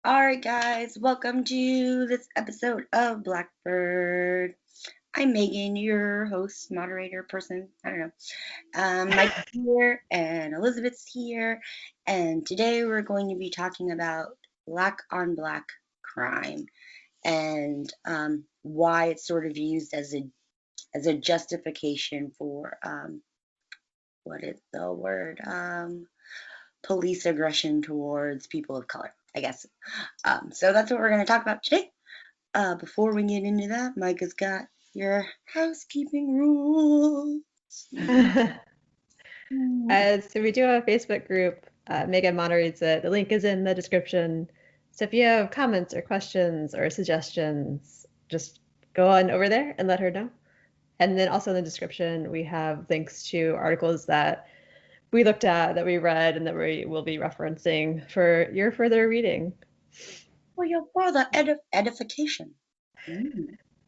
All right, guys, welcome to this episode of Blackbird. I'm Megan, your host, moderator, person. I don't know. Mike's here and Elizabeth's here, and today we're going to be talking about black on black crime and why it's sort of used as a justification for what is the word? Police aggression towards people of color, I guess. So that's what we're going to talk about today. Before we get into that, Mike has got your housekeeping rules. So we do have a Facebook group. Megan moderates it. The link is in the description. So if you have comments or questions or suggestions, just go on over there and let her know. And then also in the description, we have links to articles that we looked at, that we read, and that we will be referencing for your further reading. For your further edification.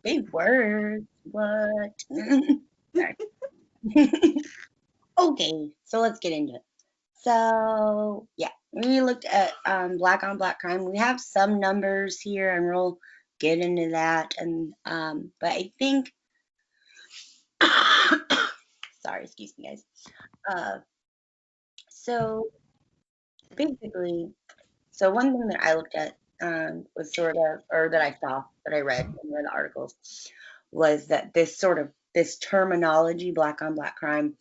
Big words. What? Sorry. Okay, so let's get into it. So yeah, we looked at black on black crime. We have some numbers here, and we'll get into that. And but I think, sorry, excuse me, guys. So basically, so one thing that I looked at was sort of, or that I saw, that I read in one of the articles, was that this terminology, black on black crime,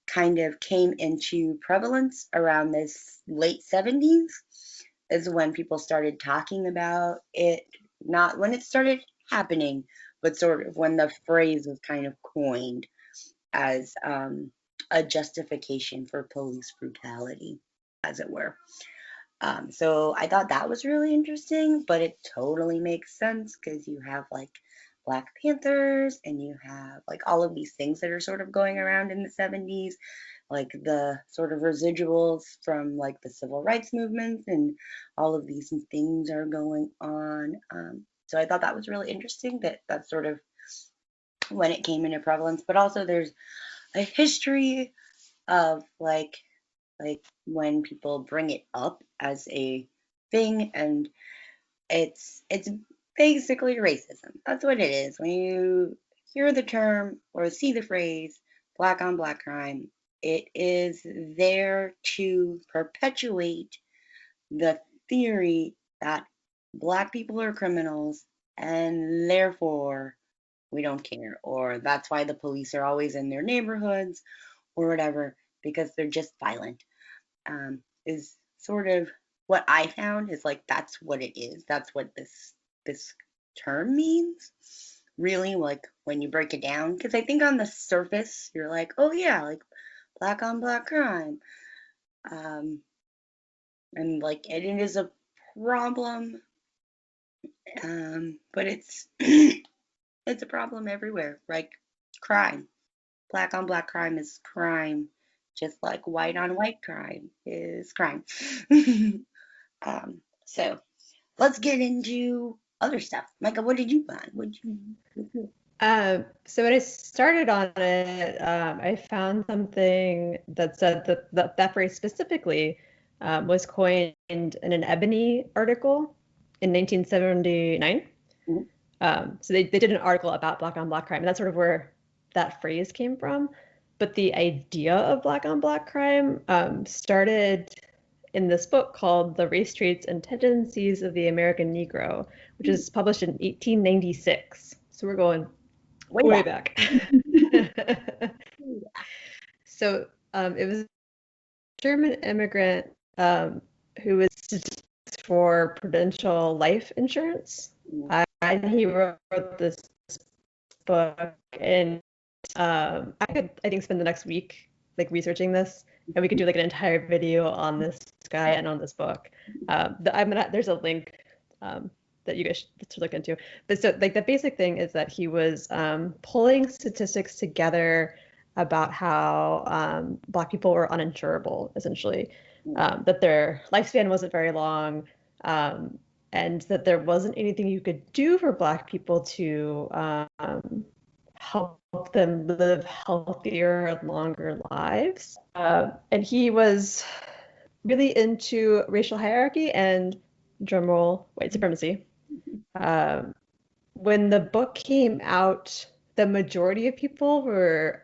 kind of came into prevalence around this late 70s, is when people started talking about it, not when it started happening, but sort of when the phrase was kind of coined as a justification for police brutality, as it were. So I thought that was really interesting, but it totally makes sense because you have like Black Panthers and you have like all of these things that are sort of going around in the 70s, like the sort of residuals from like the civil rights movements, and all of these things are going on. So I thought that was really interesting that that's sort of when it came into prevalence, but also there's a history of like when people bring it up as a thing, and it's basically racism. That's what it is. When you hear the term or see the phrase black on black crime, it is there to perpetuate the theory that black people are criminals and therefore we don't care, or that's why the police are always in their neighborhoods or whatever, because they're just violent. Is sort of what I found, is like that's what it is. That's what this term means. Really, like when you break it down, because I think on the surface you're like, oh yeah, like black on black crime, and like it is a problem, but it's it's a problem everywhere. Like crime, black on black crime is crime, just like white on white crime is crime. So let's get into other stuff. Micah, what did you find? So when I started on it, I found something that said that phrase specifically was coined in an Ebony article in 1979. So they did an article about black on black crime, and that's sort of where that phrase came from. But the idea of black on black crime started in this book called The Race Traits and Tendencies of the American Negro, which is published in 1896. So we're going way back. So it was a German immigrant who was for Prudential life insurance. And he wrote this book, and I think spend the next week like researching this, and we could do like an entire video on this guy and on this book. There's a link that you guys should look into. But so like the basic thing is that he was pulling statistics together about how Black people were uninsurable, essentially, that their lifespan wasn't very long, and that there wasn't anything you could do for Black people to help them live healthier, longer lives. And he was really into racial hierarchy and drumroll, white supremacy. When the book came out, the majority of people were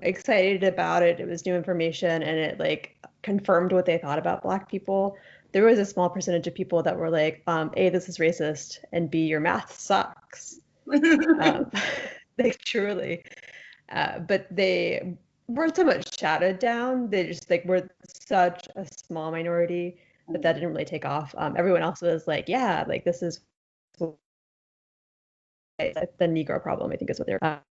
excited about it. It was new information and it like confirmed what they thought about Black people. There was a small percentage of people that were like, A, this is racist, and B, your math sucks. Um, like truly. But they weren't so much shouted down. They just like were such a small minority that didn't really take off. Everyone else was like, yeah, like this is the Negro problem, I think is what they're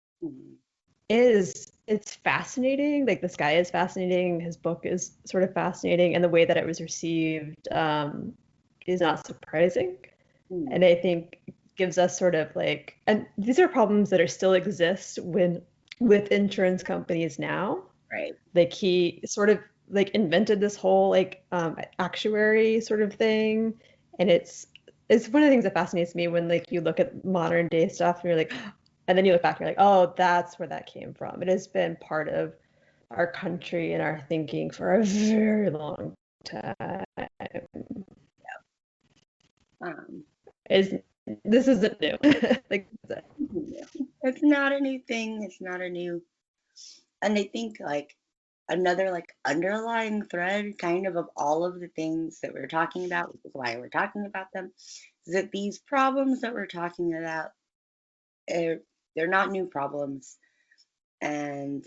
it's fascinating. Like this guy is fascinating. His book is sort of fascinating, and the way that it was received is not surprising. And I think gives us sort of like, and these are problems that are still exist with insurance companies now. Right. Like he sort of like invented this whole like actuary sort of thing, and it's one of the things that fascinates me when like you look at modern day stuff and you're like, and then you look back, you're like, oh, that's where that came from. It has been part of our country and our thinking for a very long time. Is this isn't new. Like it's not a new thing. It's not a new, and I think like another like underlying thread kind of all of the things that we're talking about, which is why we're talking about them, is that these problems that we're talking about they're not new problems, and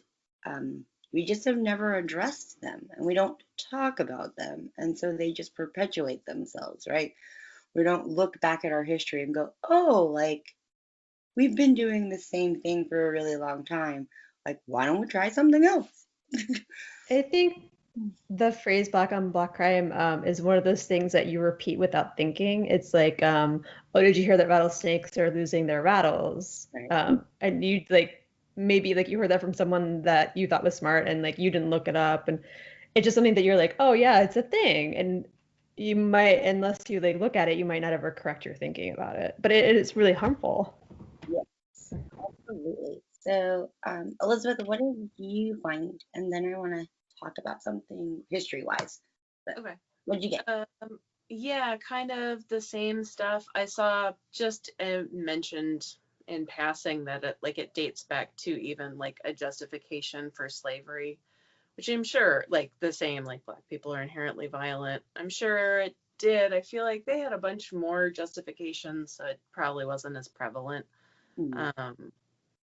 we just have never addressed them, and we don't talk about them, and so they just perpetuate themselves, right? We don't look back at our history and go, oh, like we've been doing the same thing for a really long time. Like, why don't we try something else? I think the phrase black on black crime is one of those things that you repeat without thinking. It's like, oh, did you hear that rattlesnakes are losing their rattles? Right. And you like maybe like you heard that from someone that you thought was smart and like you didn't look it up, and it's just something that you're like, oh yeah, it's a thing, and you might, unless you like look at it, you might not ever correct your thinking about it. But it is really harmful. Yes, absolutely. So, Elizabeth, what did you find? And then I want to talk about something history-wise. But Okay. what did you get? Yeah, kind of the same stuff. I saw just mentioned in passing that it dates back to even like a justification for slavery, which I'm sure like the same, like Black people are inherently violent. I'm sure it did. I feel like they had a bunch more justifications, so it probably wasn't as prevalent. Um,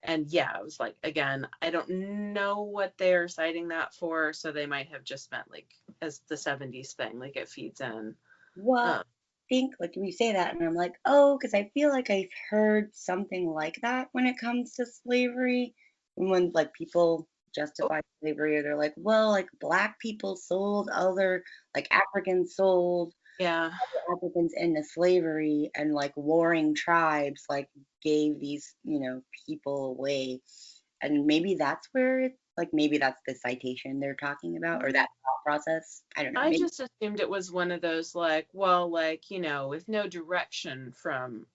and yeah, it was like, again, I don't know what they're citing that for, so they might have just meant like as the 70s thing, like it feeds in. Well, Um, I think like we say that, and I'm like, oh, because I feel like I've heard something like that when it comes to slavery, and when like people oh, justify slavery, or they're like, well, like Black people sold other, like Africans sold yeah, Africans into slavery, and like warring tribes like gave these, people away. And maybe that's where it's like maybe that's the citation they're talking about, or that thought process. I don't know. I Maybe. just assumed it was one of those like, well, like, with no direction from,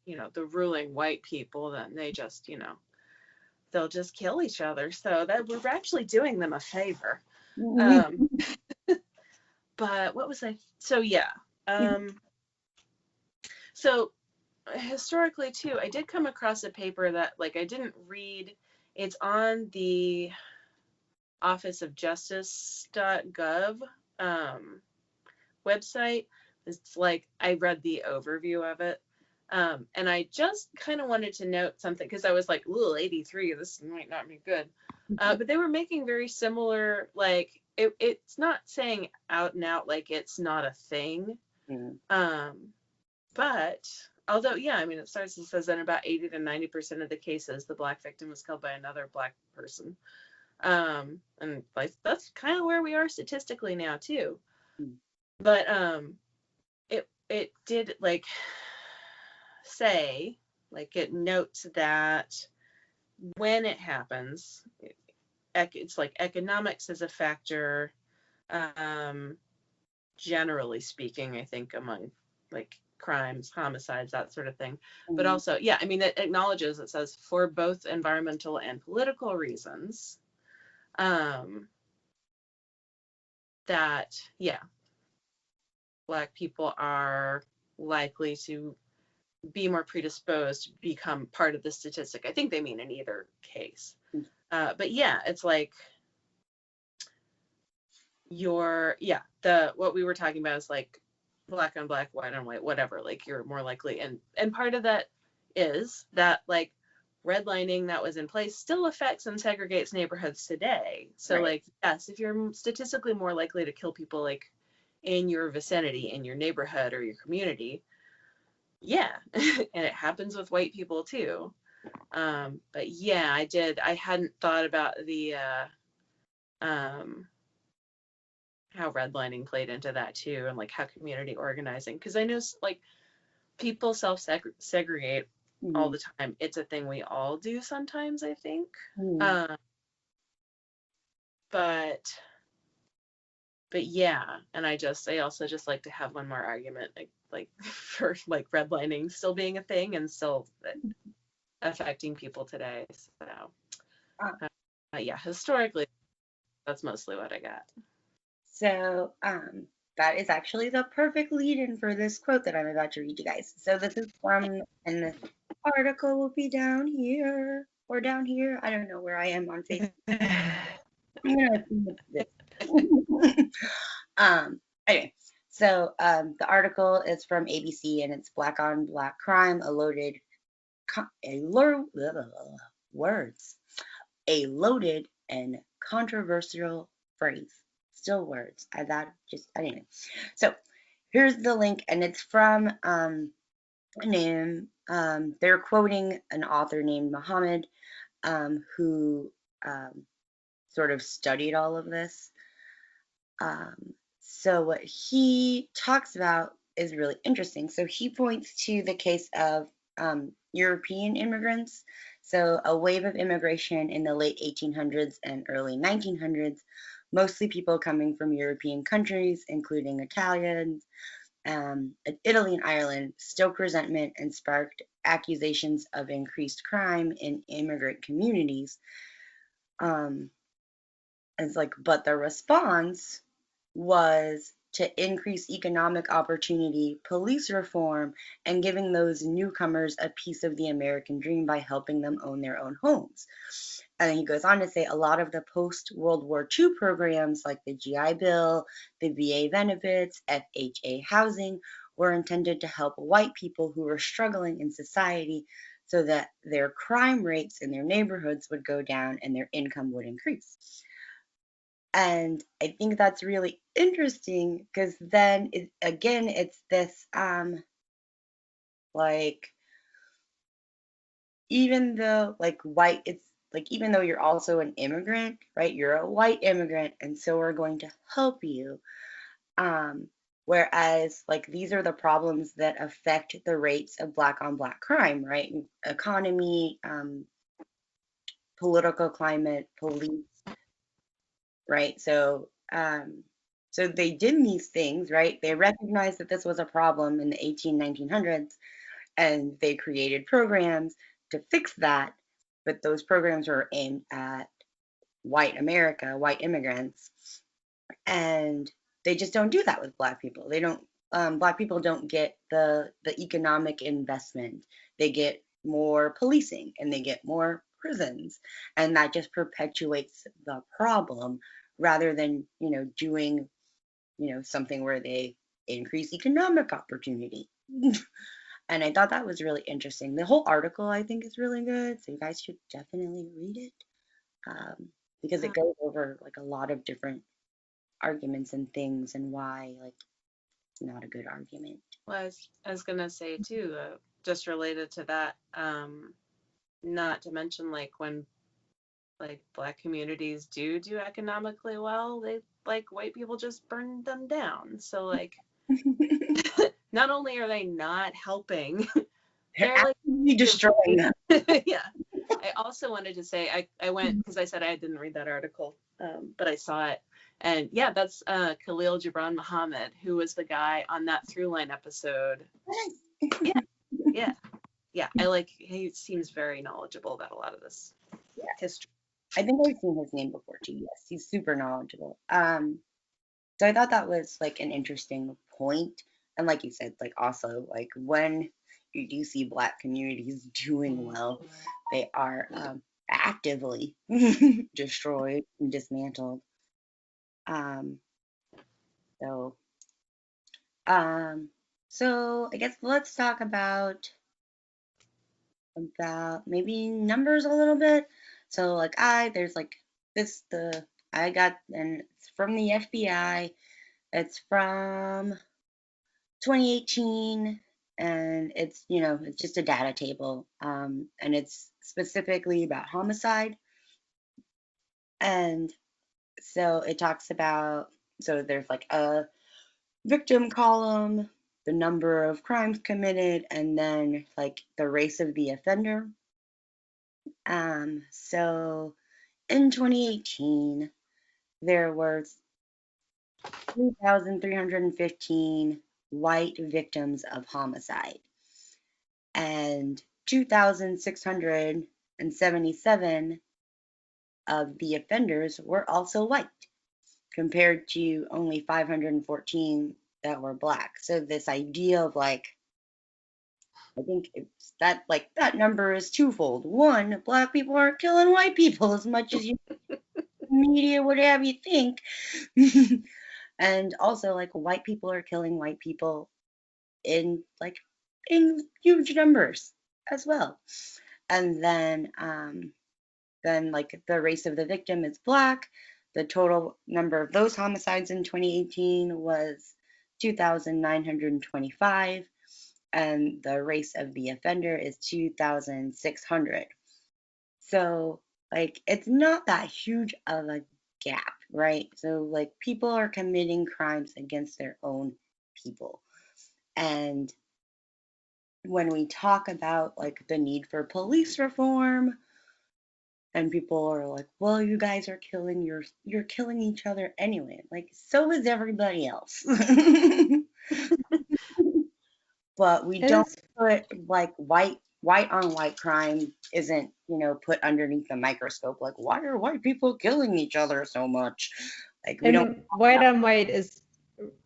the ruling white people, then they just, they'll just kill each other. So that we're actually doing them a favor. Um, but what was I? So yeah. Um, so historically too, I did come across a paper that like I didn't read. It's on the Office of Justice.gov website. It's like I read the overview of it. And I just kind of wanted to note something because I was like, ooh, 83, this might not be good. But they were making very similar, like, it's not saying out and out like it's not a thing. But although, yeah, I mean, it starts and says that in about 80 to 90% of the cases, the Black victim was killed by another Black person. And like that's kind of where we are statistically now too. But it did like say, like it notes that when it happens, it's like economics is a factor, generally speaking, I think among like crimes, homicides, that sort of thing. But also, yeah, I mean, it acknowledges, it says for both environmental and political reasons, that, yeah, Black people are likely to be more predisposed to become part of the statistic. I think they mean in either case. But yeah, it's like what we were talking about is like black on black, white on white, whatever, like you're more likely. And part of that is that like redlining that was in place still affects and segregates neighborhoods today. So Right. like, yes, if you're statistically more likely to kill people like in your vicinity, in your neighborhood or your community, yeah. And it happens with white people too. But yeah, I hadn't thought about the how redlining played into that too, and like how community organizing, because I know like people segregate all Mhm. the time. It's a thing we all do sometimes, I think. Mhm. um but yeah, and I also just like to have one more argument like for like redlining still being a thing and still affecting people today. So Uh, yeah, historically that's mostly what I got. so that is actually the perfect lead-in for this quote that I'm about to read you guys. So this is from, and the article will be down here or down here. I don't know where I am on Facebook. I'm gonna assume it's this. Anyway, so the article is from ABC and it's Black on Black Crime, a loaded, words, a loaded and controversial phrase. Still words. Anyway. So here's the link, and it's from a name. They're quoting an author named Muhammad, who um, sort of studied all of this. So what he talks about is really interesting. So he points to the case of European immigrants. So a wave of immigration in the late 1800s and early 1900s, mostly people coming from European countries, including Italians, Italy and Ireland, stoked resentment and sparked accusations of increased crime in immigrant communities. Um, it's like, but the response was to increase economic opportunity, police reform, and giving those newcomers a piece of the American dream by helping them own their own homes. And then he goes on to say a lot of the post World War II programs like the GI Bill, the VA benefits, FHA housing were intended to help white people who were struggling in society so that their crime rates in their neighborhoods would go down and their income would increase. And I think that's really interesting because then again, it's this like, even though like white, it's like, even though you're also an immigrant, right? You're a white immigrant, and so we're going to help you. Um, Whereas like these are the problems that affect the rates of black on black crime, right? Economy, political climate, police, right? So they did these things, right? They recognized that this was a problem in the 1900s, and they created programs to fix that. But those programs were aimed at white America, white immigrants, and they just don't do that with black people. They don't. Black people don't get the economic investment. They get more policing and they get more prisons, and that just perpetuates the problem rather than doing something where they increase economic opportunity. And I thought that was really interesting. The whole article I think is really good, so you guys should definitely read it, because it goes over like a lot of different arguments and things and why like it's not a good argument. Well, I was gonna say too, just related to that, not to mention like when like black communities do economically well, they like white people just burn them down. So like not only are they not helping, They're they're like absolutely destroying them. yeah. I also wanted to say I went because I said I didn't read that article, but I saw it, and yeah, that's Khalil Gibran Muhammad, who was the guy on that Throughline episode. Yeah, yeah, yeah. He seems very knowledgeable about a lot of this Yeah, history. I think I've seen his name before too. Yes, he's super knowledgeable. So I thought that was like an interesting point. And like you said, like also like when you do see Black communities doing well, they are actively destroyed and dismantled. Um, so um, so I guess let's talk about maybe numbers a little bit. So like there's like this the I got and it's from the FBI. It's from 2018 and it's it's just a data table and it's specifically about homicide. And so it talks about, so there's like a victim column, the number of crimes committed, and then like the race of the offender. So in 2018 there were 3,315 white victims of homicide, and 2,677 of the offenders were also white, compared to only 514 that were Black. So this idea of like, I think it's that like that number is twofold. One, Black people aren't killing white people as much as you media would have you think. And also like white people are killing white people in like in huge numbers as well. And then like the race of the victim is Black. The total number of those homicides in 2018 was 2,925, and the race of the offender is 2,600. So like it's not that huge of a gap, right? So like people are committing crimes against their own people. And when we talk about like the need for police reform, and people are like, well, you guys are you're killing each other anyway. Like, so is everybody else. But we It don't is. put like white on white crime isn't, put underneath the microscope. Like, why are white people killing each other so much? Like, we don't. And white on white is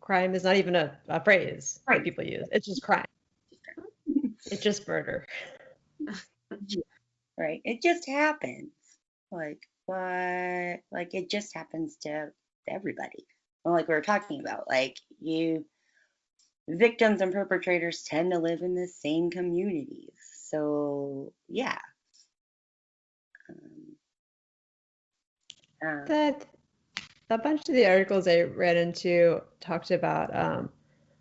crime is not even a phrase that Right. people use. It's just crime. It's just murder. Right. It just happens. Like, what? Like, it just happens to everybody. Well, like we were talking about, like, victims and perpetrators tend to live in the same communities. So, yeah. Um, uh, That a bunch of the articles I read into talked about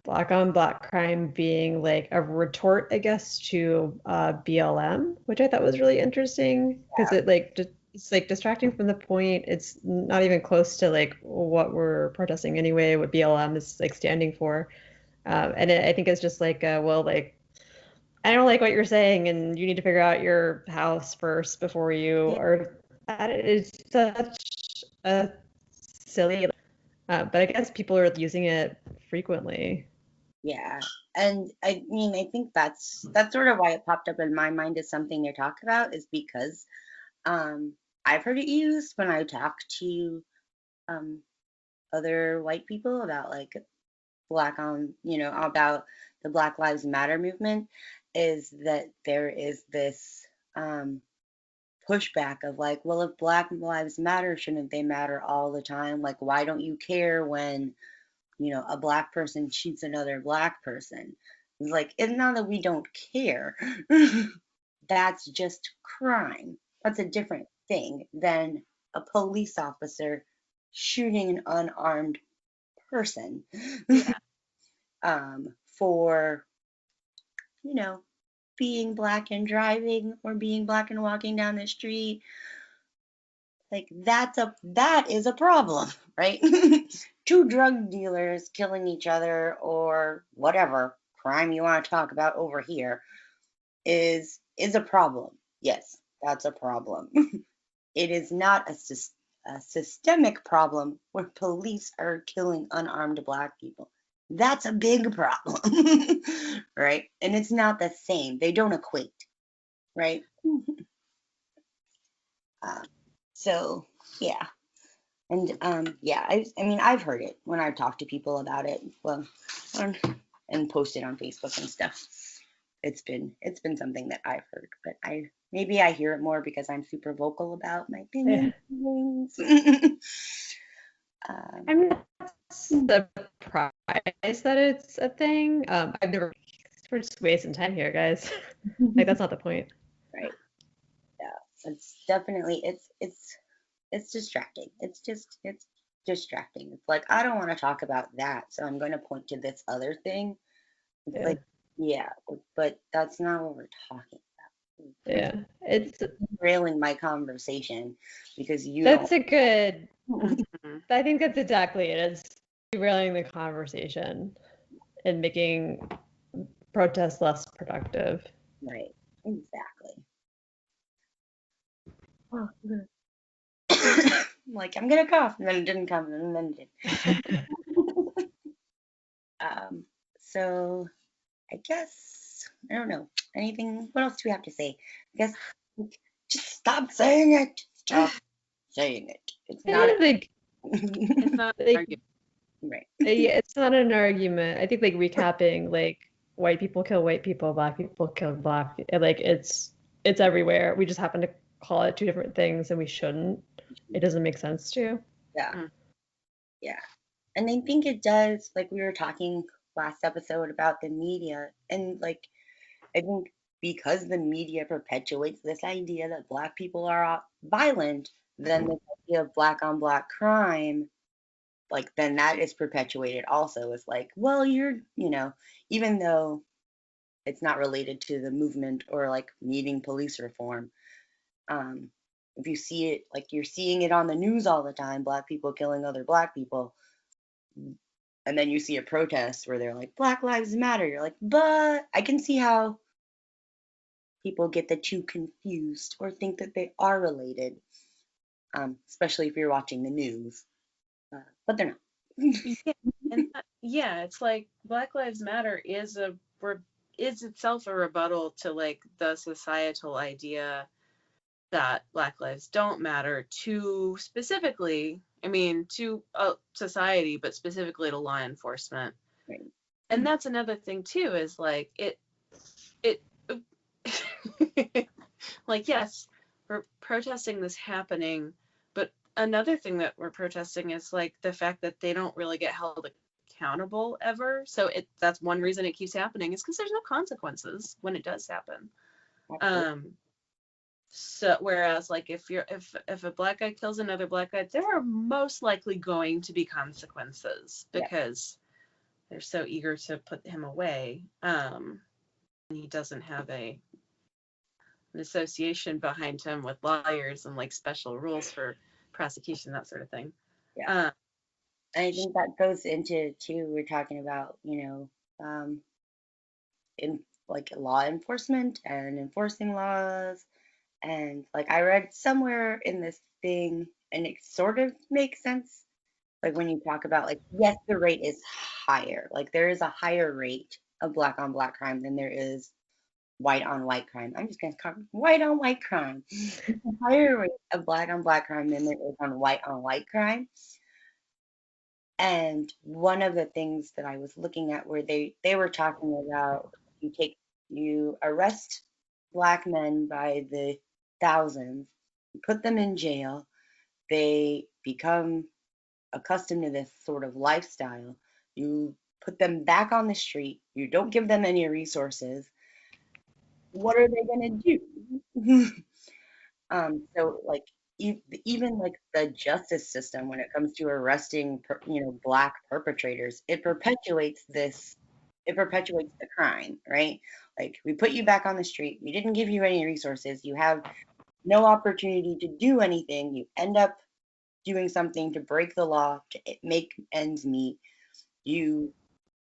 black on black crime being like a retort, I guess, to BLM, which I thought was really interesting because it's like distracting from the point. It's not even close to like what we're protesting anyway, what BLM is like standing for. I think it's just like, well, like I don't like what you're saying, and you need to figure out your house first before you yeah. are. It's such a silly, but I guess people are using it frequently. Yeah. And I mean, I think that's sort of why it popped up in my mind as something to talk about, is because um, I've heard it used when I talk to um, other white people about like about the Black Lives Matter movement, is that there is this um, pushback of like, well, if Black Lives Matter, shouldn't they matter all the time? Like, why don't you care when, a Black person shoots another Black person? It's like, it's not that we don't care. That's just crime. That's a different thing than a police officer shooting an unarmed person Yeah. for, you know, being Black and driving, or being Black and walking down the street. Like that is a problem, right? Two drug dealers killing each other, or whatever crime you want to talk about over here, is a problem. Yes, that's a problem. It is not a systemic problem where police are killing unarmed Black people. That's a big problem, right? And it's not the same. They don't equate, right? Uh, so, yeah. And yeah, I mean, I've heard it when I've talked to people about it, well, and posted on Facebook and stuff. It's been something that I've heard, but maybe I hear it more because I'm super vocal about my Yeah. opinions and things. I'm not surprised that it's a thing. I've never. We're just wasting time here, guys. Like that's not the point. Right. Yeah. It's definitely it's distracting. It's distracting. It's like I don't want to talk about that, so I'm going to point to this other thing. It's Yeah. like, yeah, but that's not what we're talking about. Yeah. It's Railing my conversation because you that's a good. don't. Mhm. I think that's exactly it. It's derailing the conversation and making protests less productive. Right. Exactly. Oh, like I'm gonna cough, and then it didn't come, and then it did. So I guess I don't know anything. What else do we have to say? I guess just stop saying it. Stop saying it. It's not I think It's not an like argument. right. yeah, it's not an argument. I think like recapping like white people kill white people, black people kill black. Like it's everywhere. We just happen to call it two different things, and we shouldn't. It doesn't make sense to. Yeah. Mm. Yeah. And I think it does. Like we were talking last episode about the media, and like I think because the media perpetuates this idea that black people are violent, then the idea of black on black crime, like then that is perpetuated also. It's like, well, even though it's not related to the movement or like needing police reform, um, if you see it, like you're seeing it on the news all the time, black people killing other black people, and then you see a protest where they're like, Black Lives Matter. You're like, but I can see how people get the two confused or think that they are related, especially if you're watching the news. But they're not. Yeah, and yeah, it's like Black Lives Matter is itself a rebuttal to like the societal idea that Black lives don't matter to specifically, I mean, to society, but specifically to law enforcement. Right. And that's another thing too, is like it like yes, we're protesting this happening, but another thing that we're protesting is like the fact that they don't really get held accountable ever. So that's one reason it keeps happening is because there's no consequences when it does happen. Absolutely. So whereas like if a black guy kills another black guy, there are most likely going to be consequences Yeah. because they're so eager to put him away. And he doesn't have an association behind him with lawyers and like special rules for prosecution, that sort of thing. Yeah. And I think that goes into too. We're talking about, in like law enforcement and enforcing laws. And like I read somewhere in this thing, and it sort of makes sense. Like when you talk about like, yes, the rate is higher. Like there is a higher rate of black on black crime than there is white on white crime. I'm just gonna call it white on white crime. There's a higher rate of black on black crime than there is on white crime. And one of the things that I was looking at where they were talking about you arrest black men by the thousands, you put them in jail, they become accustomed to this sort of lifestyle. You put them back on the street, you don't give them any resources. What are they going to do? So like even like the justice system when it comes to arresting black perpetrators, it perpetuates the crime, right? Like we put you back on the street, we didn't give you any resources, you have no opportunity to do anything, you end up doing something to break the law to make ends meet, you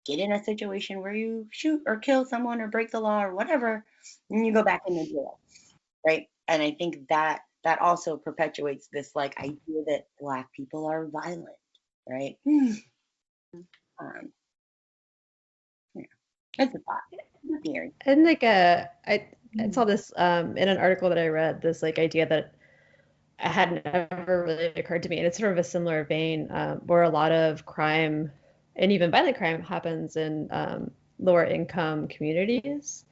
get in a situation where you shoot or kill someone or break the law or whatever, and you go back into jail, right? And I think that also perpetuates this like idea that black people are violent, right? Um, yeah, it's a thought. It's a theory. And like I saw this in an article that I read, this like idea that hadn't ever really occurred to me. And it's sort of a similar vein where a lot of crime and even violent crime happens in lower income communities.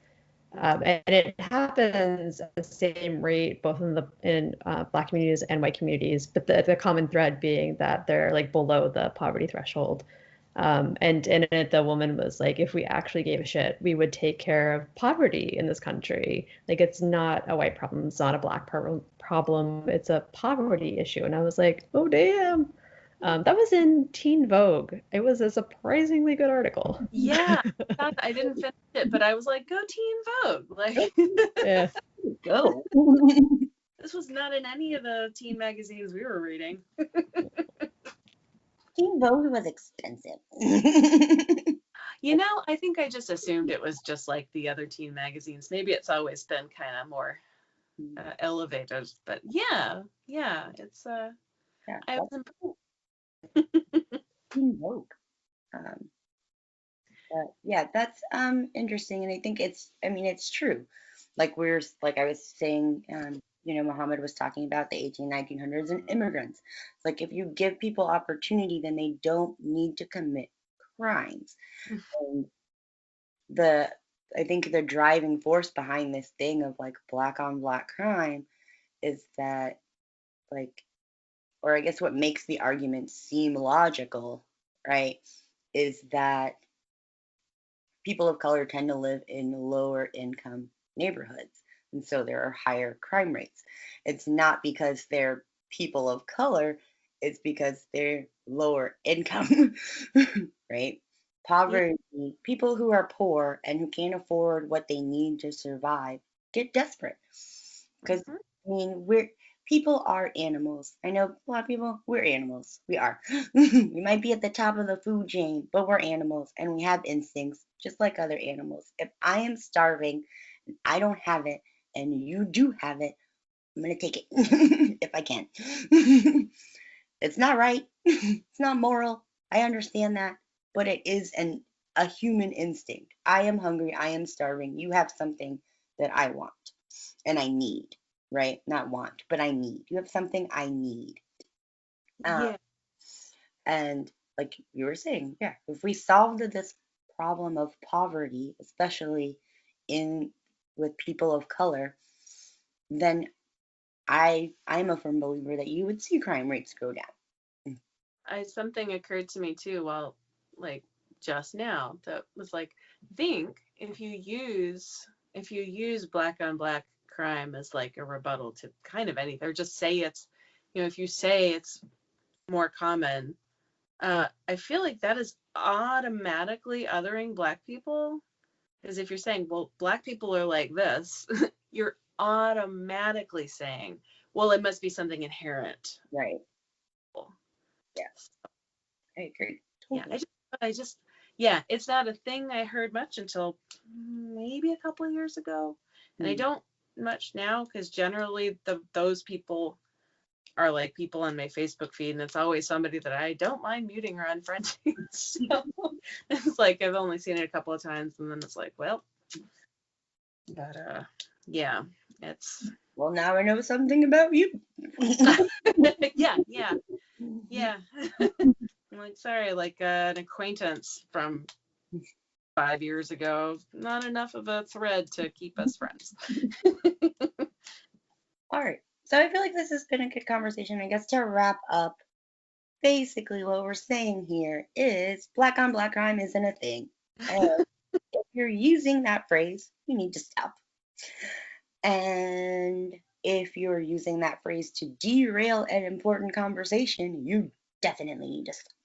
And it happens at the same rate both in Black communities and white communities, but the common thread being that they're like below the poverty threshold. And in it, the woman was like, if we actually gave a shit, we would take care of poverty in this country. Like, it's not a white problem, it's not a Black problem, it's a poverty issue. And I was like, oh, damn. That was in Teen Vogue. It was a surprisingly good article. Yeah, I didn't finish it, but I was like, go Teen Vogue. Like, Yeah. Go. this was not in any of the teen magazines we were reading. Teen Vogue was expensive. You know, I think I just assumed it was just like the other teen magazines. Maybe it's always been kind of more elevated, but yeah, it's Yeah, I was impressed. Teen Vogue. But yeah, that's interesting, and I think it's true. Like I was saying, Muhammad was talking about the 1900s and immigrants. It's like if you give people opportunity, then they don't need to commit crimes. And I think the driving force behind this thing of like Black on Black crime is that, like, or I guess what makes the argument seem logical, right, is that people of color tend to live in lower income neighborhoods, and so there are higher crime rates. It's not because they're people of color, it's because they're lower income, right? Poverty, people who are poor and who can't afford what they need to survive get desperate. Because, people are animals. I know a lot of people, we're animals. We are. We might be at the top of the food chain, but we're animals and we have instincts just like other animals. If I am starving and I don't have it and you do have it, I'm going to take it if I can. It's not right. It's not moral. I understand that, but it is a human instinct. I am hungry. I am starving. You have something that I want and I need, right? Not want, but I need. You have something I need. Yeah. And like you were saying, yeah, if we solved this problem of poverty, especially in with people of color, then I'm a firm believer that you would see crime rates go down. Something occurred to me too while like just now that was like, think if you use Black on Black crime as like a rebuttal to kind of anything, or just say it's, if you say it's more common, I feel like that is automatically othering Black people. Because if you're saying, well, Black people are like this, you're automatically saying, well, it must be something inherent. Right. Yes. I agree. Totally. Yeah, it's not a thing I heard much until maybe a couple of years ago. And I don't much now because generally those people are like people on my Facebook feed, and it's always somebody that I don't mind muting or unfriending. So it's like I've only seen it a couple of times, and then it's like, well, but yeah, it's well, now I know something about you. yeah. I'm like, sorry, like an acquaintance from 5 years ago, not enough of a thread to keep us friends. All right. So I feel like this has been a good conversation. I guess to wrap up, basically what we're saying here is Black on Black crime isn't a thing. And if you're using that phrase, you need to stop. And if you're using that phrase to derail an important conversation, you definitely need to stop.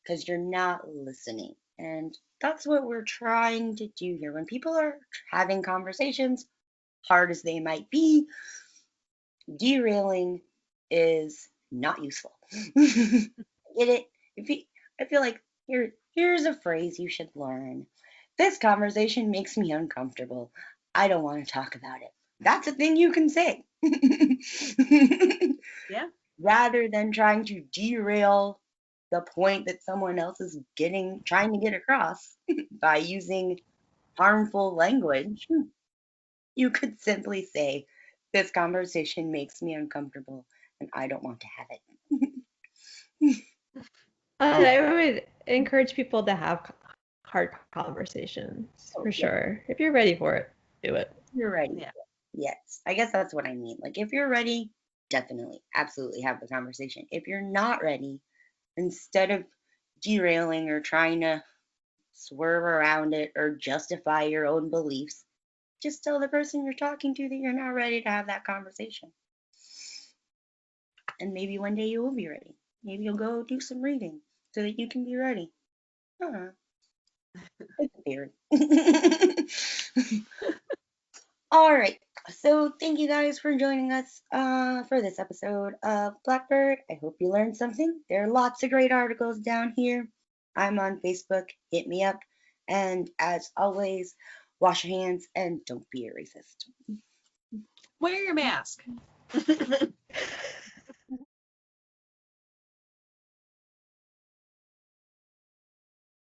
Because you're not listening. And that's what we're trying to do here. When people are having conversations, hard as they might be, derailing is not useful. Get it? I feel like here's a phrase you should learn. This conversation makes me uncomfortable. I don't want to talk about it. That's a thing you can say. Yeah. Rather than trying to derail the point that someone else is trying to get across by using harmful language, you could simply say, This conversation makes me uncomfortable and I don't want to have it. I would encourage people to have hard conversations Oh, for yeah. sure. If you're ready for it, do it. You're ready. Yeah. Yes. I guess that's what I mean. Like, if you're ready, definitely, absolutely have the conversation. If you're not ready, instead of derailing or trying to swerve around it or justify your own beliefs, just tell the person you're talking to that you're not ready to have that conversation. And maybe one day you will be ready. Maybe you'll go do some reading so that you can be ready. Huh. It's weird. All right. So thank you guys for joining us for this episode of Blackbird. I hope you learned something. There are lots of great articles down here. I'm on Facebook. Hit me up. And as always, wash your hands and don't be a racist. Wear your mask.